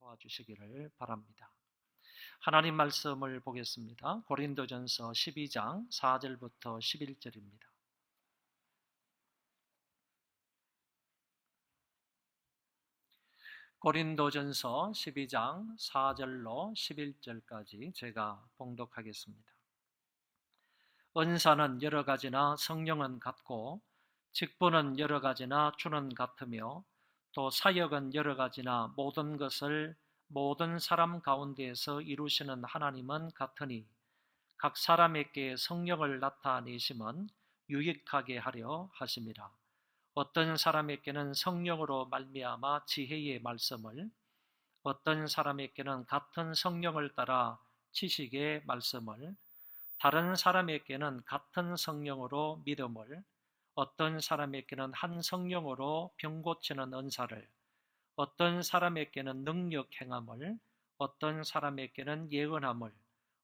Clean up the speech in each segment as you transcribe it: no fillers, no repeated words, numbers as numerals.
도와주시기를 바랍니다. 하나님 말씀을 보겠습니다. 고린도전서 12장 4절부터 11절입니다. 고린도전서 12장 4절로 11절까지 제가 봉독하겠습니다. 은사는 여러 가지나 성령은 같고 직분은 여러 가지나 주는 같으며 또 사역은 여러 가지나 모든 것을 모든 사람 가운데에서 이루시는 하나님은 같으니 각 사람에게 성령을 나타내심은 유익하게 하려 하심이라. 어떤 사람에게는 성령으로 말미암아 지혜의 말씀을, 어떤 사람에게는 같은 성령을 따라 지식의 말씀을, 다른 사람에게는 같은 성령으로 믿음을, 어떤 사람에게는 한 성령으로 병 고치는 은사를, 어떤 사람에게는 능력 행함을, 어떤 사람에게는 예언함을,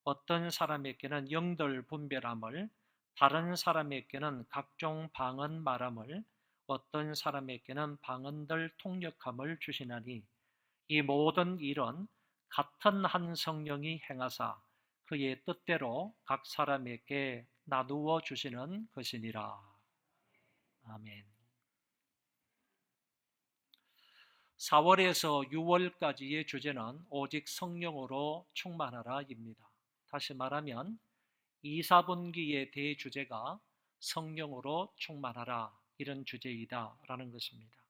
어떤 사람에게는 영들 분별함을, 다른 사람에게는 각종 방언 말함을, 어떤 사람에게는 방언들 통역함을 주시나니 이 모든 일은 같은 한 성령이 행하사 그의 뜻대로 각 사람에게 나누어 주시는 것이니라. 아멘. 4월에서 6월까지의 주제는 오직 성령으로 충만하라입니다. 다시 말하면 2, 4분기의 대주제가 성령으로 충만하라 이런 주제이다라는 것입니다.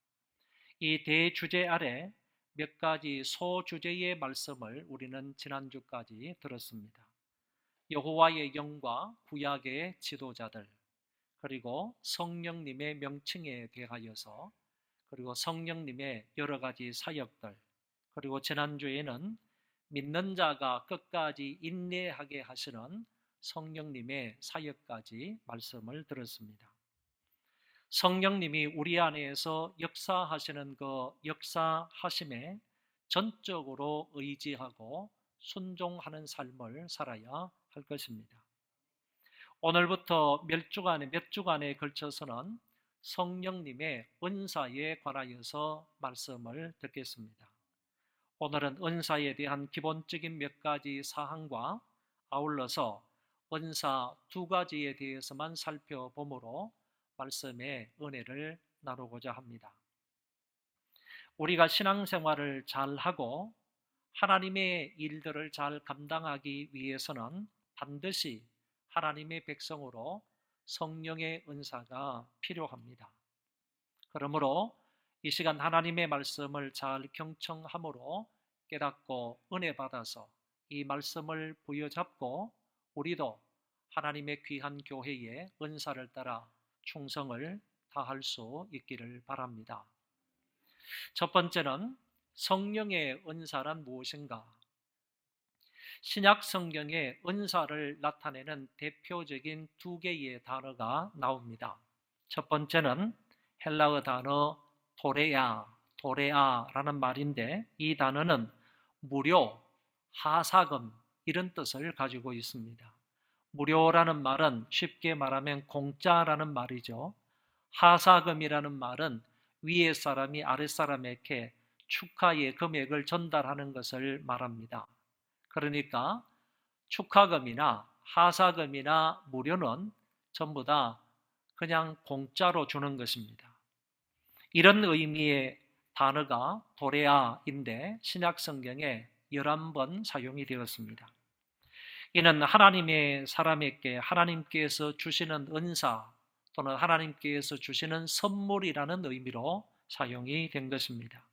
이 대주제 아래 몇 가지 소주제의 말씀을 우리는 지난주까지 들었습니다. 여호와의 영과 구약의 지도자들, 그리고 성령님의 명칭에 대하여서, 그리고 성령님의 여러 가지 사역들, 그리고 지난주에는 믿는 자가 끝까지 인내하게 하시는 성령님의 사역까지 말씀을 들었습니다. 성령님이 우리 안에서 역사하시는 그 역사하심에 전적으로 의지하고 순종하는 삶을 살아야 할 것입니다. 오늘부터 몇 주간에 걸쳐서는 성령님의 은사에 관하여서 말씀을 듣겠습니다. 오늘은 은사에 대한 기본적인 몇 가지 사항과 아울러서 은사 두 가지에 대해서만 살펴보므로 말씀의 은혜를 나누고자 합니다. 우리가 신앙생활을 잘하고 하나님의 일들을 잘 감당하기 위해서는 반드시 하나님의 백성으로 성령의 은사가 필요합니다. 그러므로 이 시간 하나님의 말씀을 잘 경청함으로 깨닫고 은혜 받아서 이 말씀을 부여잡고 우리도 하나님의 귀한 교회의 은사를 따라 충성을 다할 수 있기를 바랍니다. 첫 번째는 성령의 은사란 무엇인가? 신약 성경에 은사를 나타내는 대표적인 두 개의 단어가 나옵니다. 첫 번째는 헬라어 단어 도레아라는 말인데, 이 단어는 무료, 하사금 이런 뜻을 가지고 있습니다. 무료라는 말은 쉽게 말하면 공짜라는 말이죠. 하사금이라는 말은 위에 사람이 아랫 사람에게 축하의 금액을 전달하는 것을 말합니다. 그러니까 축하금이나 하사금이나 무료는 전부 다 그냥 공짜로 주는 것입니다. 이런 의미의 단어가 도레아인데 신약 성경에 11번 사용이 되었습니다. 이는 하나님의 사람에게 하나님께서 주시는 은사 또는 하나님께서 주시는 선물이라는 의미로 사용이 된 것입니다.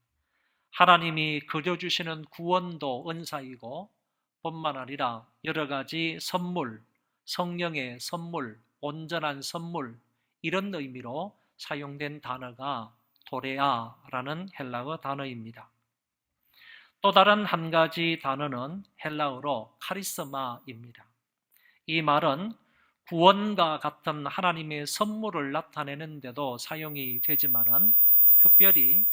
하나님이 그려주시는 구원도 은사이고 뿐만 아니라 여러 가지 선물, 성령의 선물, 온전한 선물 이런 의미로 사용된 단어가 도레아라는 헬라어 단어입니다. 또 다른 한 가지 단어는 헬라어로 카리스마입니다. 이 말은 구원과 같은 하나님의 선물을 나타내는 데도 사용이 되지만은 특별히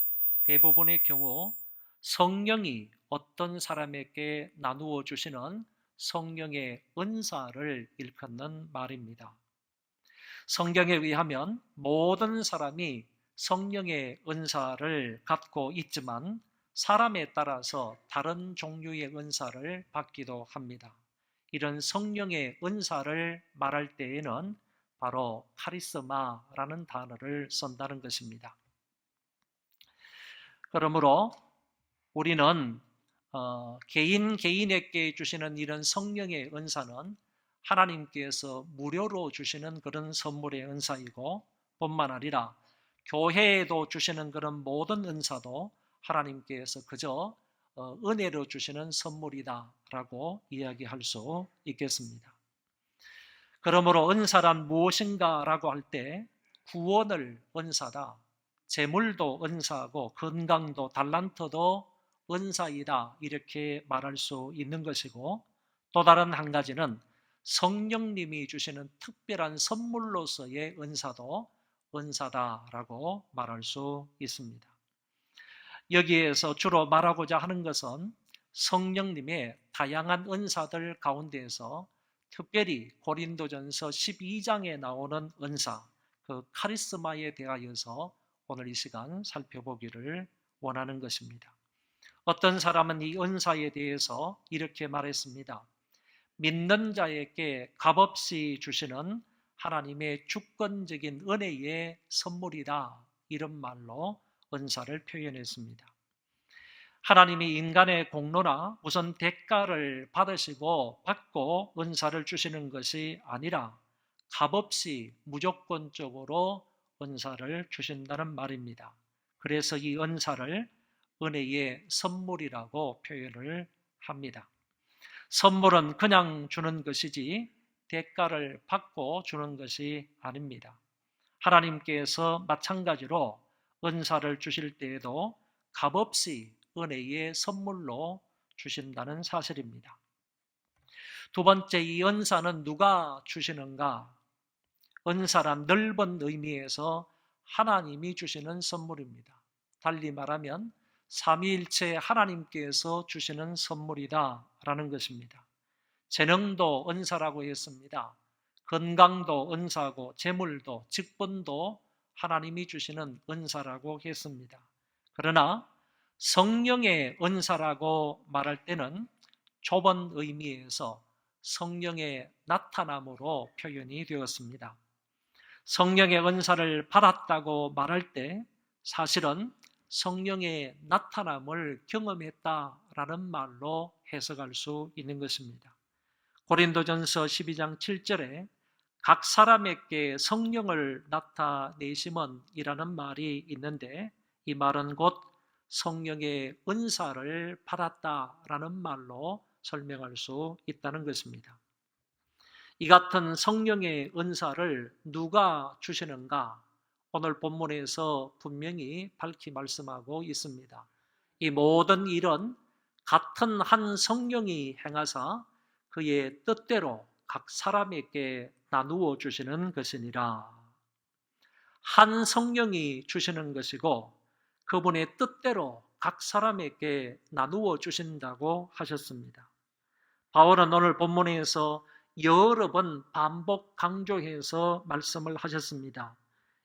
대부분의 경우 성령이 어떤 사람에게 나누어 주시는 성령의 은사를 일컫는 말입니다. 성경에 의하면 모든 사람이 성령의 은사를 갖고 있지만 사람에 따라서 다른 종류의 은사를 받기도 합니다. 이런 성령의 은사를 말할 때에는 바로 카리스마라는 단어를 쓴다는 것입니다. 그러므로 우리는 개인에게 주시는 이런 성령의 은사는 하나님께서 무료로 주시는 그런 선물의 은사이고, 뿐만 아니라 교회에도 주시는 그런 모든 은사도 하나님께서 그저 은혜로 주시는 선물이다라고 이야기할 수 있겠습니다. 그러므로 은사란 무엇인가 라고 할 때 구원을 은사다, 재물도 은사고 건강도 달란트도 은사이다 이렇게 말할 수 있는 것이고, 또 다른 한 가지는 성령님이 주시는 특별한 선물로서의 은사도 은사다라고 말할 수 있습니다. 여기에서 주로 말하고자 하는 것은 성령님의 다양한 은사들 가운데에서 특별히 고린도전서 12장에 나오는 은사, 그 카리스마에 대하여서 오늘 이 시간 살펴보기를 원하는 것입니다. 어떤 사람은 이 은사에 대해서 이렇게 말했습니다. 믿는 자에게 값없이 주시는 하나님의 주권적인 은혜의 선물이다, 이런 말로 은사를 표현했습니다. 하나님이 인간의 공로나 무슨 대가를 받고 은사를 주시는 것이 아니라 값없이 무조건적으로 은사를 주신다는 말입니다. 그래서 이 은사를 은혜의 선물이라고 표현을 합니다. 선물은 그냥 주는 것이지 대가를 받고 주는 것이 아닙니다. 하나님께서 마찬가지로 은사를 주실 때에도 값없이 은혜의 선물로 주신다는 사실입니다. 두 번째, 이 은사는 누가 주시는가? 은사란 넓은 의미에서 하나님이 주시는 선물입니다. 달리 말하면 삼위일체 하나님께서 주시는 선물이다라는 것입니다. 재능도 은사라고 했습니다. 건강도 은사고 재물도 직분도 하나님이 주시는 은사라고 했습니다. 그러나 성령의 은사라고 말할 때는 좁은 의미에서 성령의 나타남으로 표현이 되었습니다. 성령의 은사를 받았다고 말할 때 사실은 성령의 나타남을 경험했다라는 말로 해석할 수 있는 것입니다. 고린도전서 12장 7절에 각 사람에게 성령을 나타내심은이라는 말이 있는데, 이 말은 곧 성령의 은사를 받았다라는 말로 설명할 수 있다는 것입니다. 이 같은 성령의 은사를 누가 주시는가? 오늘 본문에서 분명히 밝히 말씀하고 있습니다. 이 모든 일은 같은 한 성령이 행하사 그의 뜻대로 각 사람에게 나누어 주시는 것이니라. 한 성령이 주시는 것이고 그분의 뜻대로 각 사람에게 나누어 주신다고 하셨습니다. 바울은 오늘 본문에서 여러 번 반복 강조해서 말씀을 하셨습니다.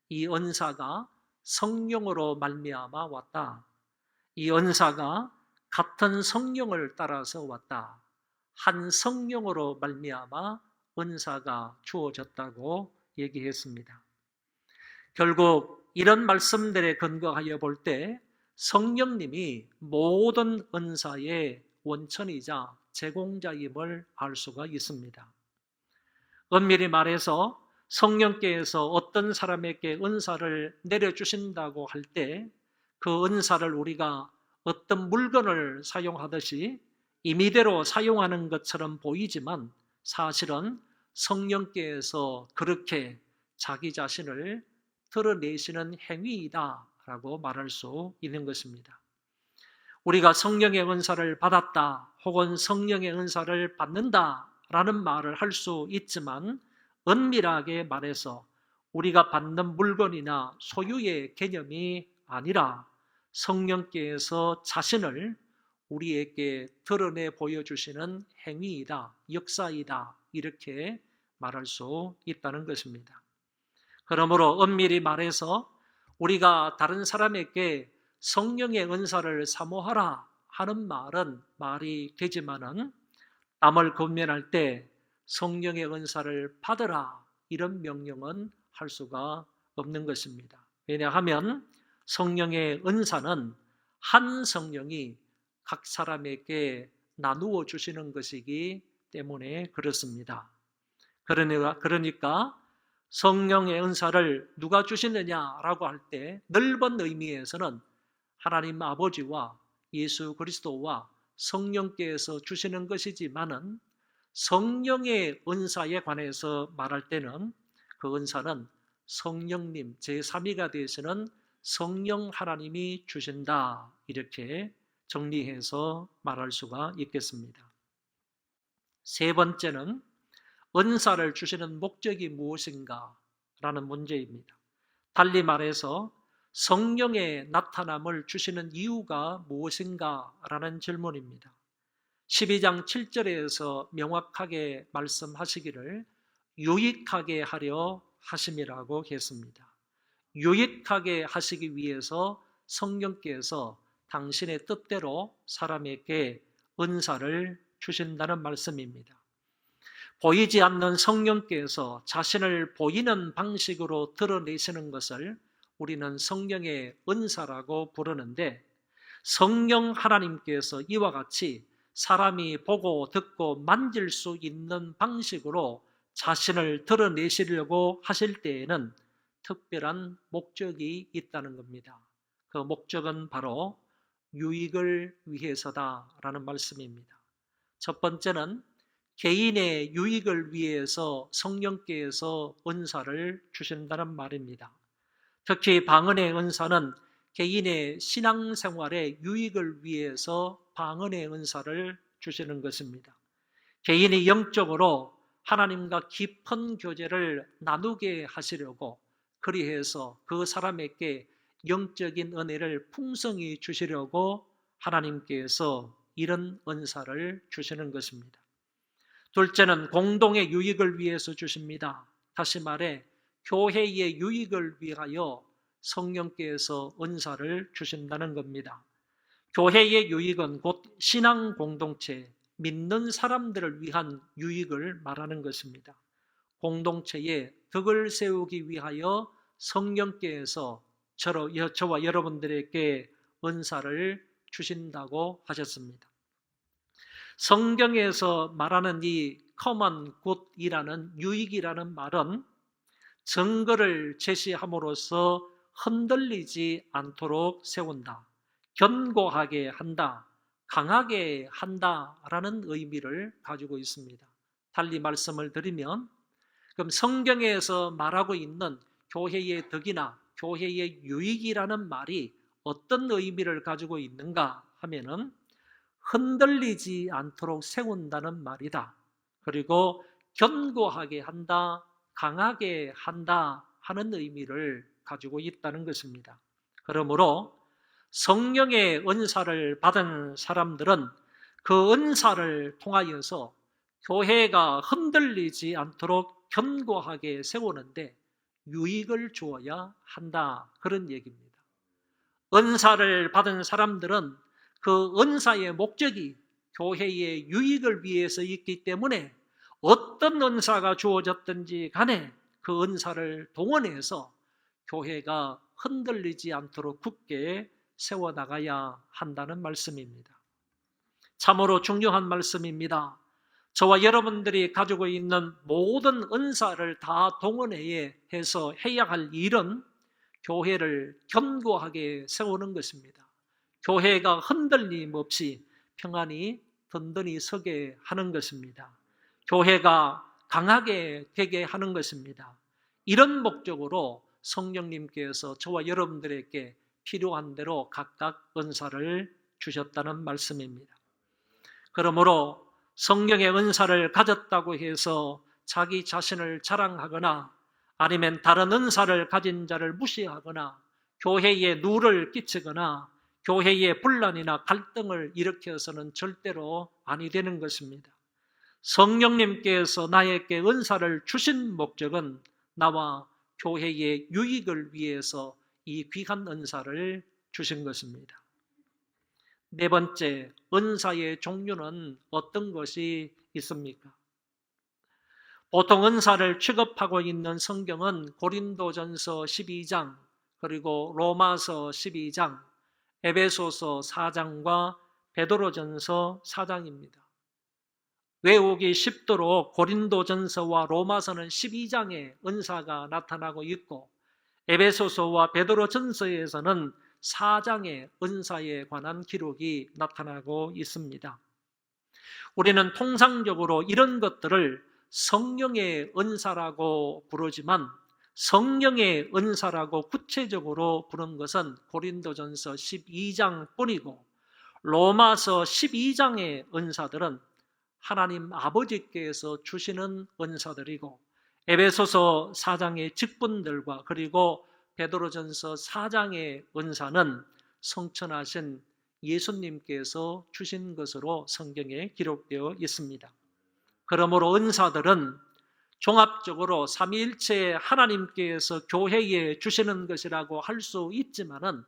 이 은사가 성령으로 말미암아 왔다. 이 은사가 같은 성령을 따라서 왔다. 한 성령으로 말미암아 은사가 주어졌다고 얘기했습니다. 결국 이런 말씀들에 근거하여 볼 때 성령님이 모든 은사의 원천이자 제공자임을 알 수가 있습니다. 엄밀히 말해서 성령께서 어떤 사람에게 은사를 내려주신다고 할 때 그 은사를 우리가 어떤 물건을 사용하듯이 임의대로 사용하는 것처럼 보이지만 사실은 성령께서 그렇게 자기 자신을 드러내시는 행위이다라고 말할 수 있는 것입니다. 우리가 성령의 은사를 받았다 혹은 성령의 은사를 받는다라는 말을 할 수 있지만 엄밀하게 말해서 우리가 받는 물건이나 소유의 개념이 아니라 성령께서 자신을 우리에게 드러내 보여주시는 행위이다, 역사이다 이렇게 말할 수 있다는 것입니다. 그러므로 엄밀히 말해서 우리가 다른 사람에게 성령의 은사를 사모하라 하는 말은 말이 되지만은 남을 권면할 때 성령의 은사를 받으라 이런 명령은 할 수가 없는 것입니다. 왜냐하면 성령의 은사는 한 성령이 각 사람에게 나누어 주시는 것이기 때문에 그렇습니다. 그러니까 성령의 은사를 누가 주시느냐라고 할 때 넓은 의미에서는 하나님 아버지와 예수 그리스도와 성령께서 주시는 것이지만은 성령의 은사에 관해서 말할 때는 그 은사는 성령님 제3위가 되시는 성령 하나님이 주신다 이렇게 정리해서 말할 수가 있겠습니다. 세 번째는 은사를 주시는 목적이 무엇인가 라는 문제입니다. 달리 말해서 성령의 나타남을 주시는 이유가 무엇인가 라는 질문입니다. 12장 7절에서 명확하게 말씀하시기를 유익하게 하려 하심이라고 했습니다. 유익하게 하시기 위해서 성령께서 당신의 뜻대로 사람에게 은사를 주신다는 말씀입니다. 보이지 않는 성령께서 자신을 보이는 방식으로 드러내시는 것을 우리는 성령의 은사라고 부르는데, 성령 하나님께서 이와 같이 사람이 보고 듣고 만질 수 있는 방식으로 자신을 드러내시려고 하실 때에는 특별한 목적이 있다는 겁니다. 그 목적은 바로 유익을 위해서다라는 말씀입니다. 첫 번째는 개인의 유익을 위해서 성령께서 은사를 주신다는 말입니다. 특히 방언의 은사는 개인의 신앙생활의 유익을 위해서 방언의 은사를 주시는 것입니다. 개인이 영적으로 하나님과 깊은 교제를 나누게 하시려고, 그리해서 그 사람에게 영적인 은혜를 풍성히 주시려고 하나님께서 이런 은사를 주시는 것입니다. 둘째는 공동의 유익을 위해서 주십니다. 다시 말해 교회의 유익을 위하여 성령께서 은사를 주신다는 겁니다. 교회의 유익은 곧 신앙 공동체, 믿는 사람들을 위한 유익을 말하는 것입니다. 공동체의 덕을 세우기 위하여 성령께서 저와 여러분들에게 은사를 주신다고 하셨습니다. 성경에서 말하는 이 common good이라는 유익이라는 말은 증거를 제시함으로써 흔들리지 않도록 세운다, 견고하게 한다, 강하게 한다라는 의미를 가지고 있습니다. 달리 말씀을 드리면, 그럼 성경에서 말하고 있는 교회의 덕이나 교회의 유익이라는 말이 어떤 의미를 가지고 있는가 하면은 흔들리지 않도록 세운다는 말이다. 그리고 견고하게 한다, 강하게 한다 하는 의미를 가지고 있다는 것입니다. 그러므로 성령의 은사를 받은 사람들은 그 은사를 통하여서 교회가 흔들리지 않도록 견고하게 세우는데 유익을 주어야 한다, 그런 얘기입니다. 은사를 받은 사람들은 그 은사의 목적이 교회의 유익을 위해서 있기 때문에 어떤 은사가 주어졌든지 간에 그 은사를 동원해서 교회가 흔들리지 않도록 굳게 세워나가야 한다는 말씀입니다. 참으로 중요한 말씀입니다. 저와 여러분들이 가지고 있는 모든 은사를 다 동원해서 해야 할 일은 교회를 견고하게 세우는 것입니다. 교회가 흔들림 없이 평안히 든든히 서게 하는 것입니다. 교회가 강하게 되게 하는 것입니다. 이런 목적으로 성령님께서 저와 여러분들에게 필요한 대로 각각 은사를 주셨다는 말씀입니다. 그러므로 성령의 은사를 가졌다고 해서 자기 자신을 자랑하거나 아니면 다른 은사를 가진 자를 무시하거나 교회에 누를 끼치거나 교회에 분란이나 갈등을 일으켜서는 절대로 아니 되는 것입니다. 성령님께서 나에게 은사를 주신 목적은 나와 교회의 유익을 위해서 이 귀한 은사를 주신 것입니다. 네 번째, 은사의 종류는 어떤 것이 있습니까? 보통 은사를 취급하고 있는 성경은 고린도전서 12장, 그리고 로마서 12장, 에베소서 4장과 베드로전서 4장입니다. 외우기 쉽도록 고린도전서와 로마서는 12장에 은사가 나타나고 있고, 에베소서와 베드로전서에서는 4장에 은사에 관한 기록이 나타나고 있습니다. 우리는 통상적으로 이런 것들을 성령의 은사라고 부르지만, 성령의 은사라고 구체적으로 부른 것은 고린도전서 12장 뿐이고, 로마서 12장의 은사들은 하나님 아버지께서 주시는 은사들이고, 에베소서 4장의 직분들과 그리고 베드로전서 4장의 은사는 성천하신 예수님께서 주신 것으로 성경에 기록되어 있습니다. 그러므로 은사들은 종합적으로 삼위일체 하나님께서 교회에 주시는 것이라고 할 수 있지만은,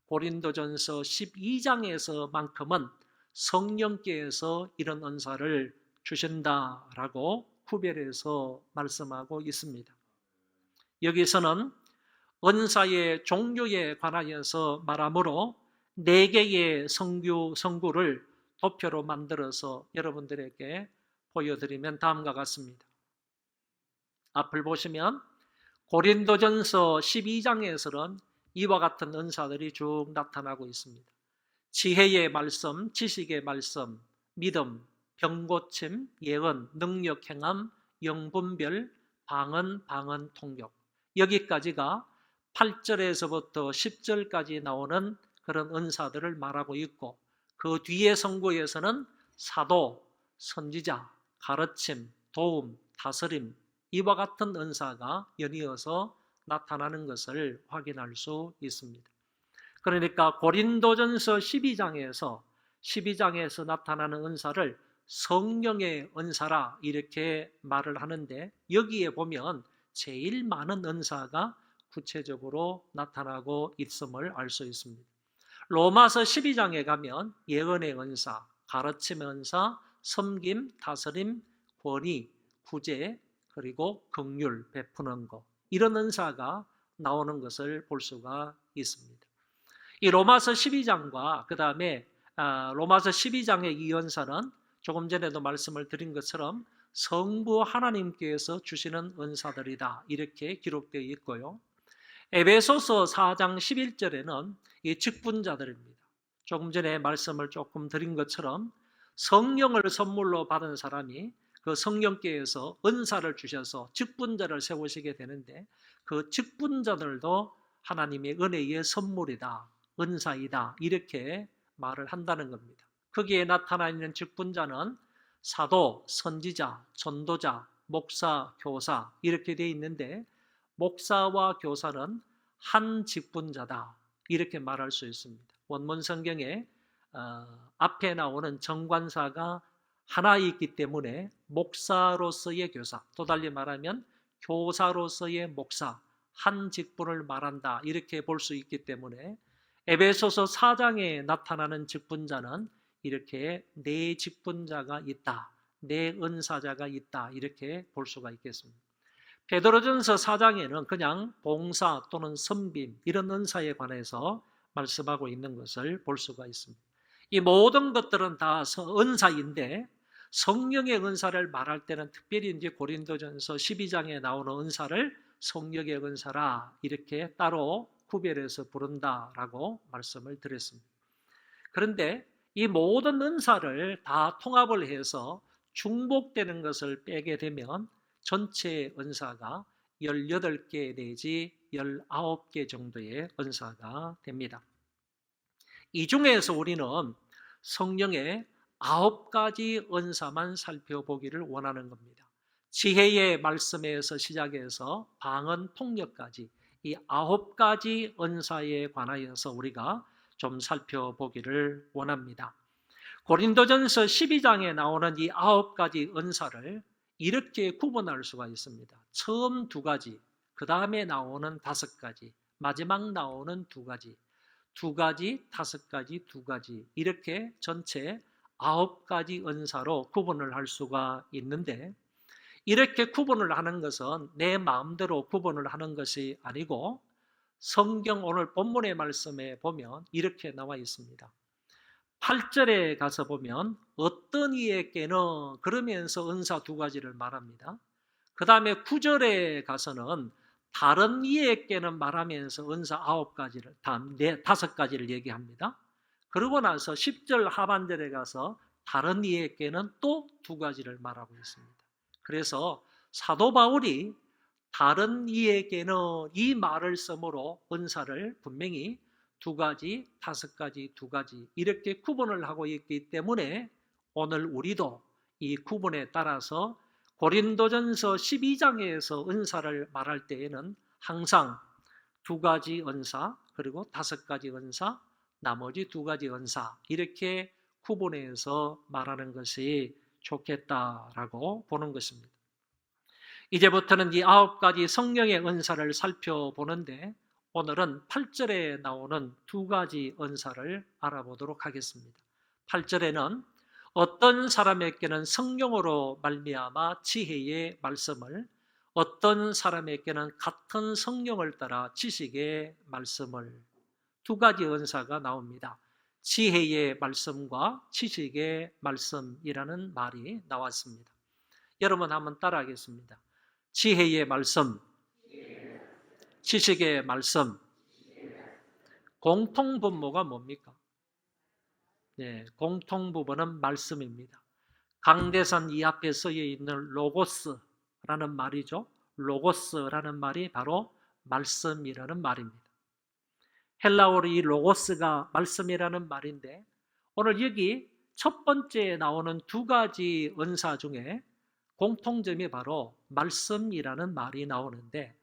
고린도전서 12장에서만큼은 성령께서 이런 은사를 주신다라고 구별해서 말씀하고 있습니다. 여기서는 은사의 종류에 관하여서 말하므로 4개의 성구를 도표로 만들어서 여러분들에게 보여드리면 다음과 같습니다. 앞을 보시면 고린도전서 12장에서는 이와 같은 은사들이 쭉 나타나고 있습니다. 지혜의 말씀, 지식의 말씀, 믿음, 병고침, 예언, 능력 행함, 영분별, 방언, 통역. 여기까지가 8절에서부터 10절까지 나오는 그런 은사들을 말하고 있고, 그 뒤의 성구에서는 사도, 선지자, 가르침, 도움, 다스림, 이와 같은 은사가 연이어서 나타나는 것을 확인할 수 있습니다. 그러니까 고린도전서 12장에서 나타나는 은사를 성령의 은사라 이렇게 말을 하는데, 여기에 보면 제일 많은 은사가 구체적으로 나타나고 있음을 알 수 있습니다. 로마서 12장에 가면 예언의 은사, 가르침의 은사, 섬김, 다스림, 권위, 구제, 그리고 긍휼, 베푸는 것, 이런 은사가 나오는 것을 볼 수가 있습니다. 이 로마서 12장과 그 다음에 로마서 12장의 이 은사는 조금 전에도 말씀을 드린 것처럼 성부 하나님께서 주시는 은사들이다 이렇게 기록되어 있고요. 에베소서 4장 11절에는 이 직분자들입니다. 조금 전에 말씀을 조금 드린 것처럼 성령을 선물로 받은 사람이 그 성령께서 은사를 주셔서 직분자를 세우시게 되는데, 그 직분자들도 하나님의 은혜의 선물이다, 은사이다 이렇게 말을 한다는 겁니다. 거기에 나타나 있는 직분자는 사도, 선지자, 전도자, 목사, 교사 이렇게 되어 있는데, 목사와 교사는 한 직분자다 이렇게 말할 수 있습니다. 원문 성경에 앞에 나오는 정관사가 하나 있기 때문에 목사로서의 교사, 또 달리 말하면 교사로서의 목사, 한 직분을 말한다 이렇게 볼 수 있기 때문에 에베소서 4장에 나타나는 직분자는 이렇게 4 직분자가 있다, 4 은사자가 있다 이렇게 볼 수가 있겠습니다. 베드로전서 4장에는 그냥 봉사 또는 섬김 이런 은사에 관해서 말씀하고 있는 것을 볼 수가 있습니다. 이 모든 것들은 다 은사인데, 성령의 은사를 말할 때는 특별히 이제 고린도전서 12장에 나오는 은사를 성령의 은사라 이렇게 따로 구별해서 부른다라고 말씀을 드렸습니다. 그런데 이 모든 은사를 다 통합을 해서 중복되는 것을 빼게 되면 전체 은사가 18개 내지 19개 정도의 은사가 됩니다. 이 중에서 우리는 성령의 9가지 은사만 살펴보기를 원하는 겁니다. 지혜의 말씀에서 시작해서 방언, 통역까지 이 9가지 은사에 관하여서 우리가 좀 살펴보기를 원합니다. 고린도전서 12장에 나오는 이 9가지 은사를 이렇게 구분할 수가 있습니다. 처음 2가지, 그 다음에 나오는 5가지, 마지막 나오는 2가지. 두 가지, 다섯 가지, 두 가지 이렇게 전체 9가지 은사로 구분을 할 수가 있는데 이렇게 구분을 하는 것은 내 마음대로 구분을 하는 것이 아니고 성경 오늘 본문의 말씀에 보면 이렇게 나와 있습니다. 8절에 가서 보면 어떤 이에게는 그러면서 은사 두 가지를 말합니다. 그 다음에 9절에 가서는 다른 이에게는 말하면서 은사 9가지를, 다섯 가지를 얘기합니다. 그러고 나서 10절 하반절에 가서 다른 이에게는 또 두 가지를 말하고 있습니다. 그래서 사도 바울이 다른 이에게는 이 말을 쓰므로 은사를 분명히 두 가지, 다섯 가지, 두 가지 이렇게 구분을 하고 있기 때문에 오늘 우리도 이 구분에 따라서 고린도전서 12장에서 은사를 말할 때에는 항상 두 가지 은사 그리고 다섯 가지 은사, 나머지 두 가지 은사 이렇게 구분해서 말하는 것이 좋겠다라고 보는 것입니다. 이제부터는 이 9가지 성령의 은사를 살펴보는데 오늘은 8절에 나오는 두 가지 은사를 알아보도록 하겠습니다. 8절에는 어떤 사람에게는 성령으로 말미암아 지혜의 말씀을, 어떤 사람에게는 같은 성령을 따라 지식의 말씀을, 두 가지 은사가 나옵니다. 지혜의 말씀과 지식의 말씀이라는 말이 나왔습니다. 여러분 한번 따라하겠습니다. 지혜의 말씀, 지식의 말씀. 공통분모가 뭡니까? 네, 공통부분은 말씀입니다. 강대산 이 앞에 써 있는 로고스라는 말이죠. 로고스라는 말이 바로 말씀이라는 말입니다. 헬라어로 이 로고스가 말씀이라는 말인데 오늘 여기 첫 번째 나오는 두 가지 은사 중에 공통점이 바로 말씀이라는 말이 나오는데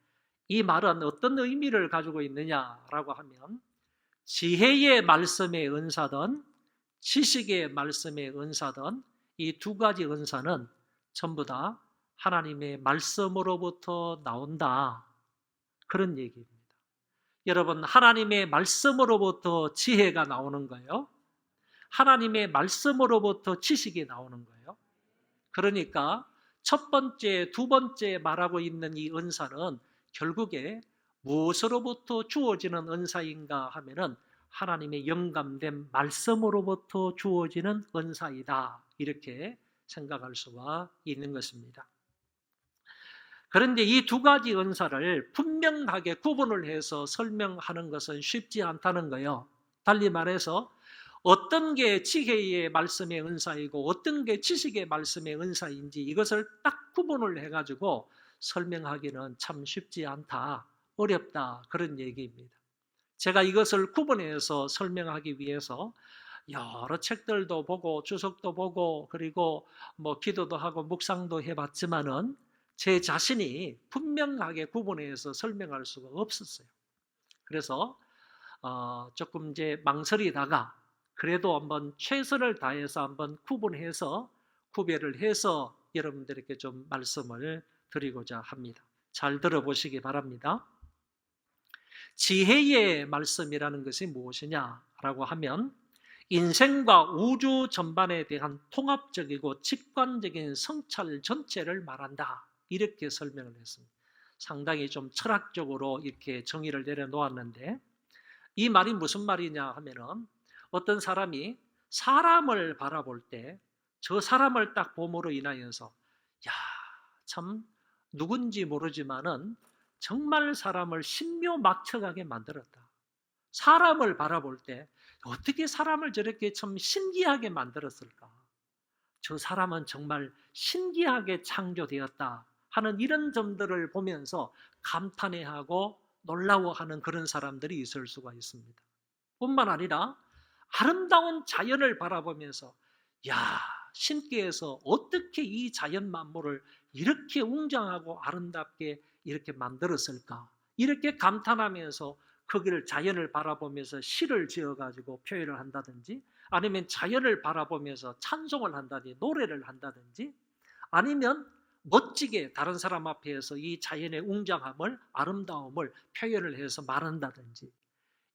이 말은 어떤 의미를 가지고 있느냐라고 하면 지혜의 말씀의 은사든 지식의 말씀의 은사든 이 두 가지 은사는 전부 다 하나님의 말씀으로부터 나온다. 그런 얘기입니다. 여러분, 하나님의 말씀으로부터 지혜가 나오는 거예요. 하나님의 말씀으로부터 지식이 나오는 거예요. 그러니까 첫 번째, 두 번째 말하고 있는 이 은사는 결국에 무엇으로부터 주어지는 은사인가 하면은 하나님의 영감된 말씀으로부터 주어지는 은사이다. 이렇게 생각할 수가 있는 것입니다. 그런데 이 두 가지 은사를 분명하게 구분을 해서 설명하는 것은 쉽지 않다는 거예요. 달리 말해서 어떤 게 지혜의 말씀의 은사이고 어떤 게 지식의 말씀의 은사인지 이것을 딱 구분을 해가지고 설명하기는 참 쉽지 않다, 어렵다 그런 얘기입니다. 제가 이것을 구분해서 설명하기 위해서 여러 책들도 보고 주석도 보고 그리고 뭐 기도도 하고 묵상도 해봤지만은 제 자신이 분명하게 구분해서 설명할 수가 없었어요. 그래서 조금 이제 망설이다가 그래도 한번 최선을 다해서 한번 구별을 해서 여러분들에게 좀 말씀을 드리고자 합니다. 잘 들어보시기 바랍니다. 지혜의 말씀이라는 것이 무엇이냐라고 하면 인생과 우주 전반에 대한 통합적이고 직관적인 성찰 전체를 말한다. 이렇게 설명을 했습니다. 상당히 좀 철학적으로 이렇게 정의를 내려놓았는데 이 말이 무슨 말이냐 하면은 어떤 사람이 사람을 바라볼 때 저 사람을 딱 봄으로 인하여서 야, 참 누군지 모르지만은 정말 사람을 신묘막측하게 만들었다. 사람을 바라볼 때 어떻게 사람을 저렇게 참 신기하게 만들었을까? 저 사람은 정말 신기하게 창조되었다 하는 이런 점들을 보면서 감탄해하고 놀라워하는 그런 사람들이 있을 수가 있습니다. 뿐만 아니라 아름다운 자연을 바라보면서 야, 신께서 어떻게 이 자연 만물을 이렇게 웅장하고 아름답게 이렇게 만들었을까? 이렇게 감탄하면서 거기를 자연을 바라보면서 시를 지어가지고 표현을 한다든지 아니면 자연을 바라보면서 찬송을 한다든지 노래를 한다든지 아니면 멋지게 다른 사람 앞에서 이 자연의 웅장함을 아름다움을 표현을 해서 말한다든지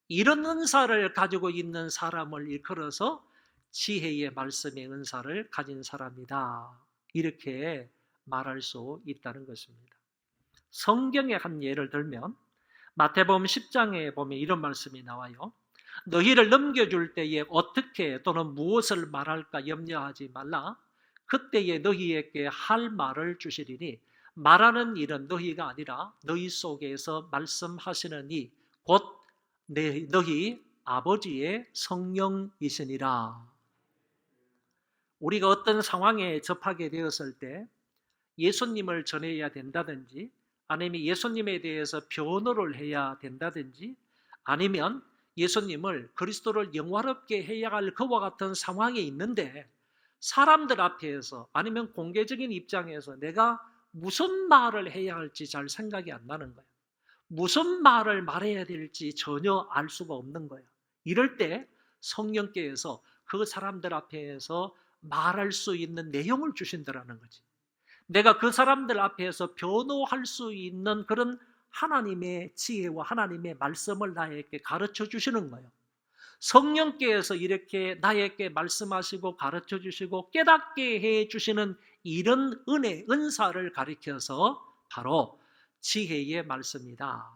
이런 은사를 가지고 있는 사람을 일컬어서 지혜의 말씀의 은사를 가진 사람이다. 이렇게 말할 수 있다는 것입니다. 성경의 한 예를 들면 마태복음 10장에 보면 이런 말씀이 나와요. 너희를 넘겨줄 때에 어떻게 또는 무엇을 말할까 염려하지 말라. 그때에 너희에게 할 말을 주시리니 말하는 일은 너희가 아니라 너희 속에서 말씀하시는 이 곧 너희 아버지의 성령이시니라. 우리가 어떤 상황에 접하게 되었을 때 예수님을 전해야 된다든지 아니면 예수님에 대해서 변호를 해야 된다든지 아니면 예수님을 그리스도를 영화롭게 해야 할 그와 같은 상황에 있는데 사람들 앞에서 아니면 공개적인 입장에서 내가 무슨 말을 해야 할지 잘 생각이 안 나는 거예요. 무슨 말을 말해야 될지 전혀 알 수가 없는 거예요. 이럴 때 성령께서 그 사람들 앞에서 말할 수 있는 내용을 주신다라는 거지. 내가 그 사람들 앞에서 변호할 수 있는 그런 하나님의 지혜와 하나님의 말씀을 나에게 가르쳐 주시는 거예요. 성령께서 이렇게 나에게 말씀하시고 가르쳐 주시고 깨닫게 해 주시는 이런 은사를 가리켜서 바로 지혜의 말씀이다.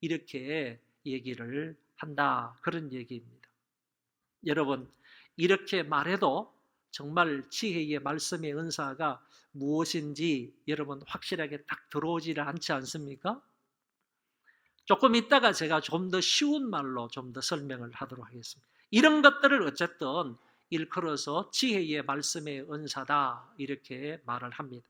이렇게 얘기를 한다. 그런 얘기입니다. 여러분, 이렇게 말해도 정말 지혜의 말씀의 은사가 무엇인지 여러분 확실하게 딱 들어오지를 않지 않습니까? 조금 있다가 제가 좀 더 쉬운 말로 좀 더 설명을 하도록 하겠습니다. 이런 것들을 어쨌든 일컬어서 지혜의 말씀의 은사다 이렇게 말을 합니다.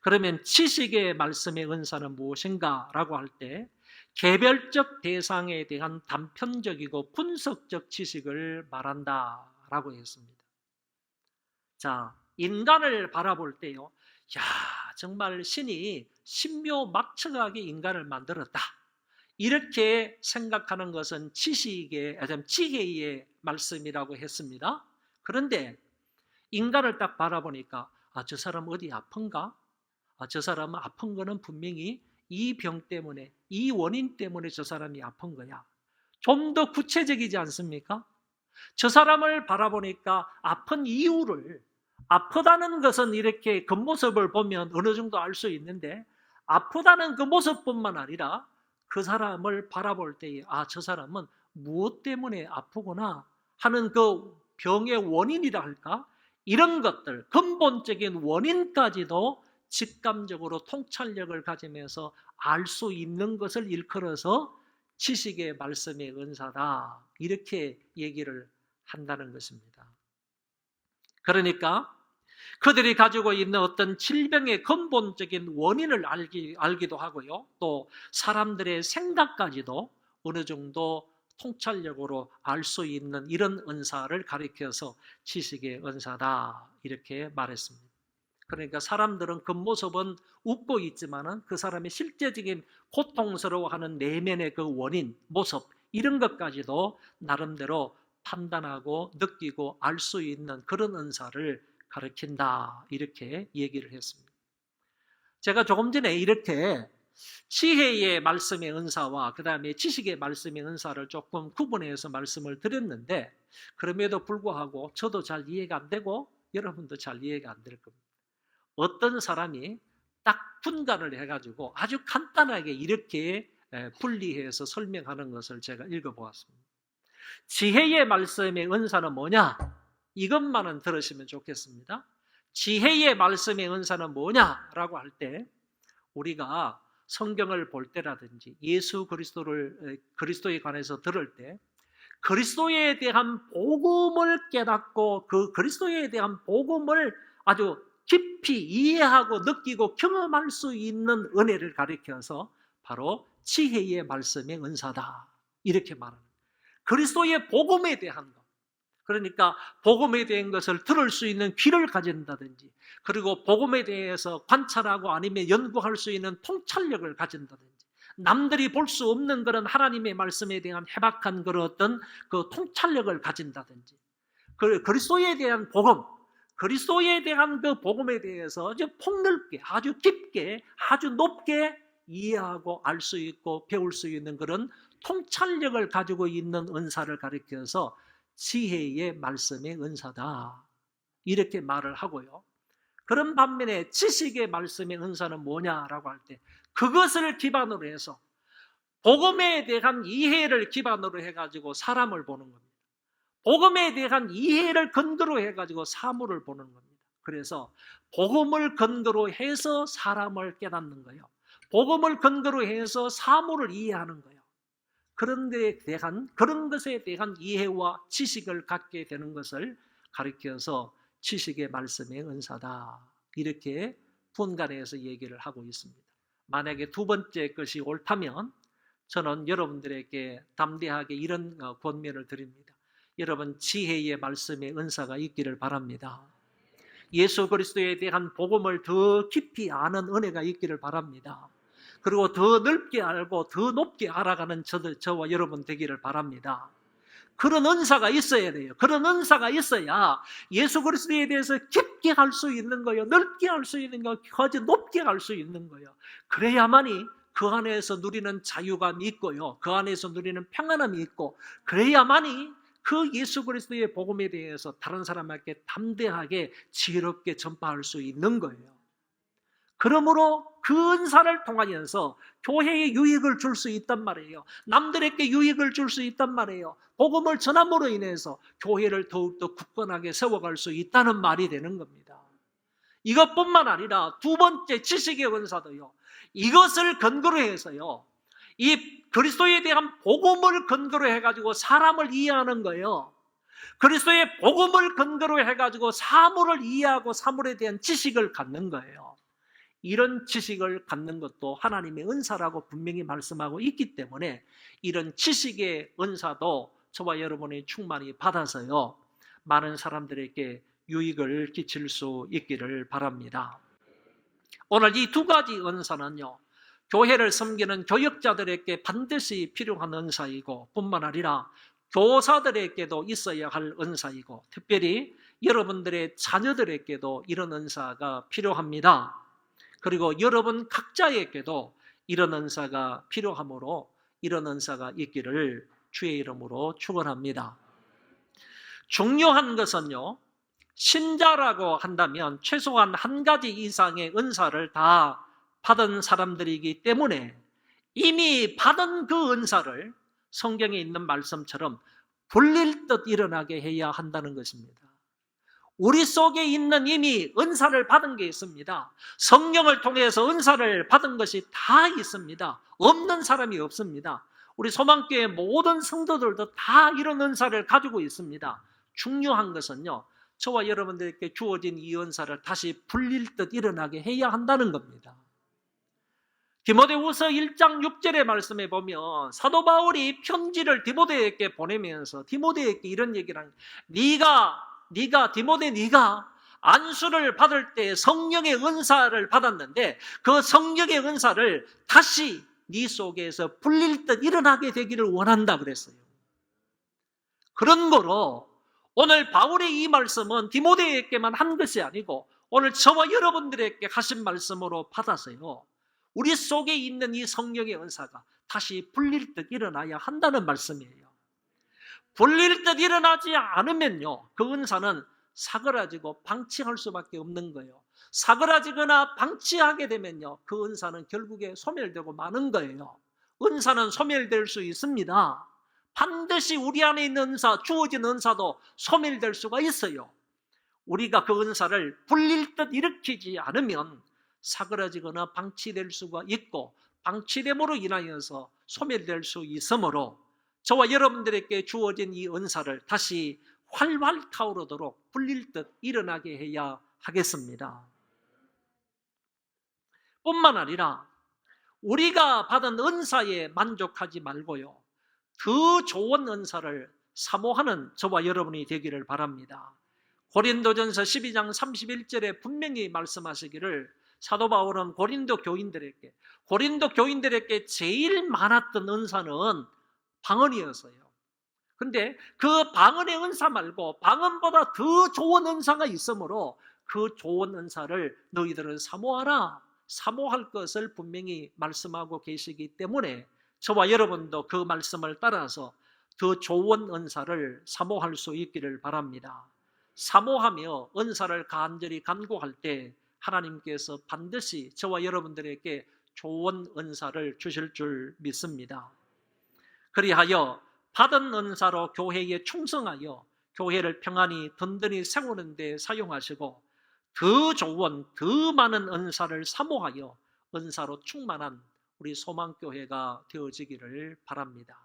그러면 지식의 말씀의 은사는 무엇인가 라고 할 때 개별적 대상에 대한 단편적이고 분석적 지식을 말한다 라고 했습니다. 자, 인간을 바라볼 때요, 야, 정말 신이 신묘막측하게 인간을 만들었다. 이렇게 생각하는 것은 지혜의 말씀이라고 했습니다. 그런데 인간을 딱 바라보니까 저 사람 어디 아픈가? 저 사람은 아픈 거는 분명히 이 병 때문에, 이 원인 때문에 저 사람이 아픈 거야. 좀 더 구체적이지 않습니까? 저 사람을 바라보니까 아픈 이유를, 아프다는 것은 이렇게 겉모습을 보면 어느 정도 알 수 있는데 아프다는 그 모습뿐만 아니라 그 사람을 바라볼 때에 저 사람은 무엇 때문에 아프구나 하는 그 병의 원인이라 할까? 이런 것들, 근본적인 원인까지도 직감적으로 통찰력을 가지면서 알 수 있는 것을 일컬어서 지식의 말씀의 은사다. 이렇게 얘기를 한다는 것입니다. 그러니까 그들이 가지고 있는 어떤 질병의 근본적인 원인을 알기도 하고요. 또 사람들의 생각까지도 어느 정도 통찰력으로 알 수 있는 이런 은사를 가리켜서 지식의 은사다 이렇게 말했습니다. 그러니까 사람들은 겉모습은 웃고 있지만은 그 사람의 실제적인 고통스러워하는 내면의 그 원인, 모습 이런 것까지도 나름대로 판단하고 느끼고 알 수 있는 그런 은사를 가르친다 이렇게 얘기를 했습니다. 제가 조금 전에 이렇게 지혜의 말씀의 은사와 그 다음에 지식의 말씀의 은사를 조금 구분해서 말씀을 드렸는데 그럼에도 불구하고 저도 잘 이해가 안 되고 여러분도 잘 이해가 안 될 겁니다. 어떤 사람이 딱 분간을 해가지고 아주 간단하게 이렇게 분리해서 설명하는 것을 제가 읽어보았습니다. 지혜의 말씀의 은사는 뭐냐? 이것만은 들으시면 좋겠습니다. 지혜의 말씀의 은사는 뭐냐라고 할 때 우리가 성경을 볼 때라든지 예수 그리스도에 관해서 들을 때 그리스도에 대한 복음을 깨닫고 그 그리스도에 대한 복음을 아주 깊이 이해하고 느끼고 경험할 수 있는 은혜를 가리켜서 바로 지혜의 말씀의 은사다 이렇게 말합니다. 그리스도의 복음에 대한 것, 그러니까 복음에 대한 것을 들을 수 있는 귀를 가진다든지 그리고 복음에 대해서 관찰하고 아니면 연구할 수 있는 통찰력을 가진다든지 남들이 볼 수 없는 그런 하나님의 말씀에 대한 해박한 그런 어떤 그 통찰력을 가진다든지 그리스도에 대한 복음, 그리스도에 대한 그 복음에 대해서 아주 폭넓게, 아주 깊게, 아주 높게 이해하고 알 수 있고 배울 수 있는 그런 통찰력을 가지고 있는 은사를 가리켜서 지혜의 말씀의 은사다, 이렇게 말을 하고요. 그런 반면에 지식의 말씀의 은사는 뭐냐라고 할 때, 그것을 기반으로 해서 복음에 대한 이해를 기반으로 해가지고 사람을 보는 겁니다. 복음에 대한 이해를 근거로 해가지고 사물을 보는 겁니다. 그래서 복음을 근거로 해서 사람을 깨닫는 거예요. 복음을 근거로 해서 사물을 이해하는 거예요. 그런 것에 대한 이해와 지식을 갖게 되는 것을 가리켜서 지식의 말씀의 은사다, 이렇게 분간해서 얘기를 하고 있습니다. 만약에 두 번째 것이 옳다면 저는 여러분들에게 담대하게 이런 권면을 드립니다. 여러분, 지혜의 말씀의 은사가 있기를 바랍니다. 예수 그리스도에 대한 복음을 더 깊이 아는 은혜가 있기를 바랍니다. 그리고 더 넓게 알고 더 높게 알아가는 저와 여러분 되기를 바랍니다. 그런 은사가 있어야 돼요. 그런 은사가 있어야 예수 그리스도에 대해서 깊게 알 수 있는 거예요. 넓게 알 수 있는 거예요. 아주 높게 알 수 있는 거예요. 그래야만이 그 안에서 누리는 자유감이 있고요, 그 안에서 누리는 평안함이 있고, 그래야만이 그 예수 그리스도의 복음에 대해서 다른 사람에게 담대하게 지혜롭게 전파할 수 있는 거예요. 그러므로 그 은사를 통하여서 교회에 유익을 줄 수 있단 말이에요. 남들에게 유익을 줄 수 있단 말이에요. 복음을 전함으로 인해서 교회를 더욱더 굳건하게 세워갈 수 있다는 말이 되는 겁니다. 이것뿐만 아니라 두 번째 지식의 은사도요, 이것을 근거로 해서요, 이 그리스도에 대한 복음을 근거로 해가지고 사람을 이해하는 거예요. 그리스도의 복음을 근거로 해가지고 사물을 이해하고 사물에 대한 지식을 갖는 거예요. 이런 지식을 갖는 것도 하나님의 은사라고 분명히 말씀하고 있기 때문에 이런 지식의 은사도 저와 여러분이 충만히 받아서요, 많은 사람들에게 유익을 끼칠 수 있기를 바랍니다. 오늘 이 두 가지 은사는요, 교회를 섬기는 교역자들에게 반드시 필요한 은사이고 뿐만 아니라 교사들에게도 있어야 할 은사이고, 특별히 여러분들의 자녀들에게도 이런 은사가 필요합니다. 그리고 여러분 각자에게도 이런 은사가 필요하므로 이런 은사가 있기를 주의 이름으로 축원합니다. 중요한 것은요, 신자라고 한다면 최소한 한 가지 이상의 은사를 다 받은 사람들이기 때문에 이미 받은 그 은사를 성경에 있는 말씀처럼 불릴 듯 일어나게 해야 한다는 것입니다. 우리 속에 있는 이미 은사를 받은 게 있습니다. 성령을 통해서 은사를 받은 것이 다 있습니다. 없는 사람이 없습니다. 우리 소망교회 모든 성도들도 다 이런 은사를 가지고 있습니다. 중요한 것은요, 저와 여러분들에게 주어진 이 은사를 다시 불릴 듯 일어나게 해야 한다는 겁니다. 디모데후서 1장 6절의 말씀에 보면 사도 바울이 편지를 디모데에게 보내면서 디모데에게 이런 얘기를 합니다. 네가 안수를 받을 때 성령의 은사를 받았는데 그 성령의 은사를 다시 네 속에서 불릴 듯 일어나게 되기를 원한다 그랬어요. 그런 거로 오늘 바울의 이 말씀은 디모데에게만 한 것이 아니고 오늘 저와 여러분들에게 하신 말씀으로 받아서요, 우리 속에 있는 이 성령의 은사가 다시 불릴 듯 일어나야 한다는 말씀이에요. 불릴 듯 일어나지 않으면요, 그 은사는 사그라지고 방치할 수밖에 없는 거예요. 사그라지거나 방치하게 되면요, 그 은사는 결국에 소멸되고 마는 거예요. 은사는 소멸될 수 있습니다. 반드시 우리 안에 있는 은사, 주어진 은사도 소멸될 수가 있어요. 우리가 그 은사를 불릴 듯 일으키지 않으면 사그라지거나 방치될 수가 있고, 방치됨으로 인하여서 소멸될 수 있으므로 저와 여러분들에게 주어진 이 은사를 다시 활활 타오르도록 불릴 듯 일어나게 해야 하겠습니다. 뿐만 아니라 우리가 받은 은사에 만족하지 말고요, 더 좋은 은사를 사모하는 저와 여러분이 되기를 바랍니다. 고린도전서 12장 31절에 분명히 말씀하시기를, 사도 바울은 고린도 교인들에게 제일 많았던 은사는 방언이었어요. 근데 그 방언의 은사 말고 방언보다 더 좋은 은사가 있으므로 그 좋은 은사를 너희들은 사모하라, 사모할 것을 분명히 말씀하고 계시기 때문에 저와 여러분도 그 말씀을 따라서 더 좋은 은사를 사모할 수 있기를 바랍니다. 사모하며 은사를 간절히 간구할 때 하나님께서 반드시 저와 여러분들에게 좋은 은사를 주실 줄 믿습니다. 그리하여 받은 은사로 교회에 충성하여 교회를 평안히 든든히 세우는 데 사용하시고 더 좋은 더 많은 은사를 사모하여 은사로 충만한 우리 소망교회가 되어지기를 바랍니다.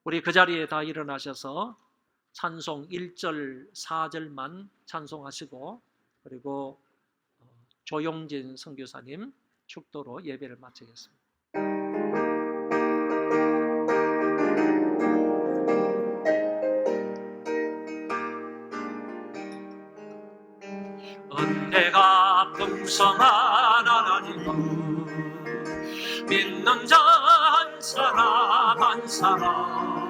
우리 그 자리에 다 일어나셔서 찬송 1절 4절만 찬송하시고 그리고 조용진 선교사님 축도로 예배를 마치겠습니다. 은혜가 풍성한 하나님 믿는 자 한 사람 한 사람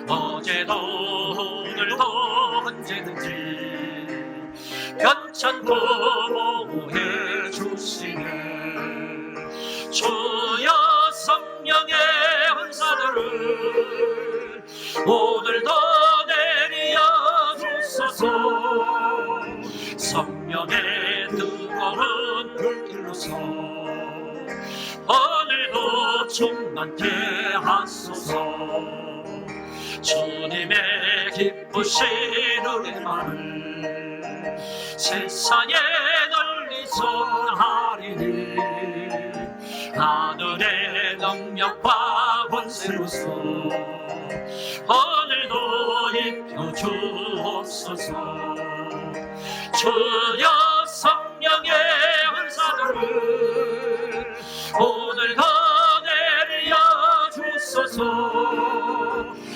어제도 오늘도 언제든지 변천도 보호해 주시네. 주여 성령의 은사들을 오늘도 내려 주소서. 성령의 뜨거운 불길로서 오늘도 충만케 하소서. 주님의 기쁘신 은혜만을 세상에 널리 전하리니 하늘의 능력과 권세로서 오늘도 입혀 주옵소서. 주여 성령의 은사들을 오늘도 내려 주소서.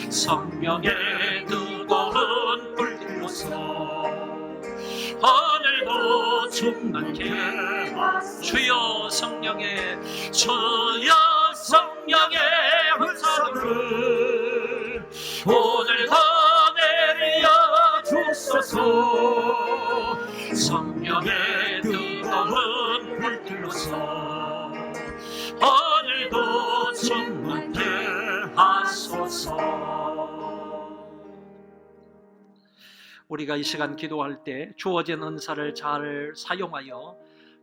성령의 뜨거운 불길로서 오늘도 충만케 주여 성령의 은사들을 오늘도 내려 주소서. 성령의 뜨거운 불길로서 오늘도 충만케 하소서. 우리가 이 시간 기도할 때 주어진 은사를 잘 사용하여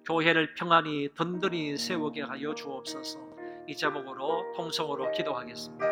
교회를 평안히 든든히 세우게 하여 주옵소서. 이 제목으로 통성으로 기도하겠습니다.